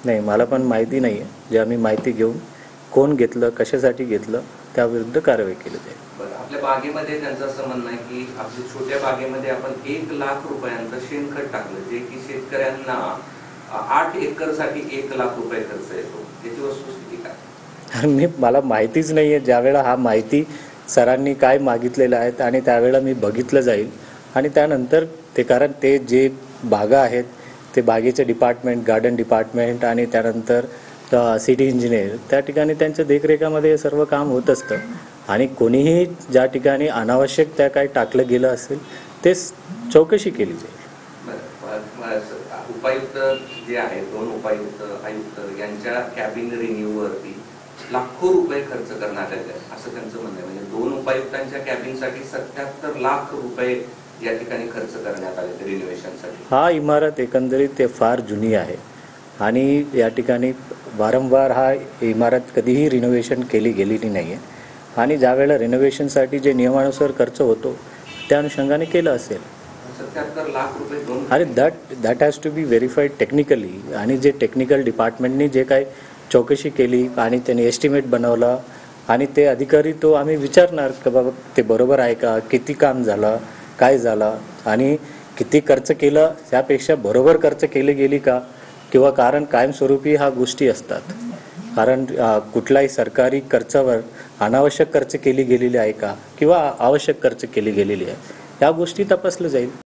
नाही, मला पण माहिती नाही आहे. जे आम्ही माहिती घेऊन कोण घेतलं, कशासाठी घेतलं, त्याविरुद्ध कारवाई केली जाईल. बरं, आपल्या बागेमध्ये त्यांचं असं म्हणणं आहे की आपल्या छोट्या बागेमध्ये आपण 1,00,000 रुपयांचं शेणखत टाकलं, जे की शेतकऱ्यांना 8 एकरसाठी 1,00,000 रुपये खर्च येतो. त्याची वस्तुस्थिती काय? मला माहितीच नाही आहे. ज्यावेळेला हा माहिती सरांनी काय मागितलेलं आहे आणि त्यावेळेला मी बघितलं जाईल आणि त्यानंतर ते, कारण ते जे बागा आहेत ते बागेचे डिपार्टमेंट, गार्डन डिपार्टमेंट आणि त्यानंतर सिटी इंजिनियर, त्या ठिकाणी त्यांच्या देखरेखामध्ये सर्व काम होत असतं आणि कोणीही ज्या ठिकाणी अनावश्यक त्या काय टाकलं गेलं असेल ते चौकशी केली जाईल. उपायुक्त जे आहेत, 2 उपायुक्त आयुक्त यांच्या कॅबिन रिन्यूवरती लाखो रुपये खर्च करण्यात आले असं त्यांचं म्हणणं आहे. म्हणजे 2 उपायुक्तांच्या कॅबिनसाठी 77 लाख रुपये या ठिकाणी खर्च करण्यात आले रिनोव्हेशनसाठी. हा इमारत एकंदरीत ते फार जुनी आहे आणि या ठिकाणी वारंवार हा इमारत कधीही रिनोव्हेशन केली गेलेली नाही आहे आणि ज्यावेळेला रिनोव्हेशनसाठी जे नियमानुसार खर्च होतो त्या अनुषंगाने केलं असेल. 77 लाख रुपये आणि that has to be verified technically. आणि जे टेक्निकल डिपार्टमेंटनी जे काय चौकशी केली आणि त्यांनी एस्टिमेट बनवला आणि ते अधिकारी तो आम्ही विचारणार की बाबा ते बरोबर आहे का, किती काम झालं, काय झालं आणि किती खर्च केलं, त्यापेक्षा बरोबर खर्च केली गेली का, किंवा कारण कायमस्वरूपी ह्या गोष्टी असतात. कारण कुठलाही सरकारी खर्चावर अनावश्यक खर्च केली गेलेली आहे का किंवा आवश्यक खर्च केली गेलेली आहे, या गोष्टी तपासल्या जाईल.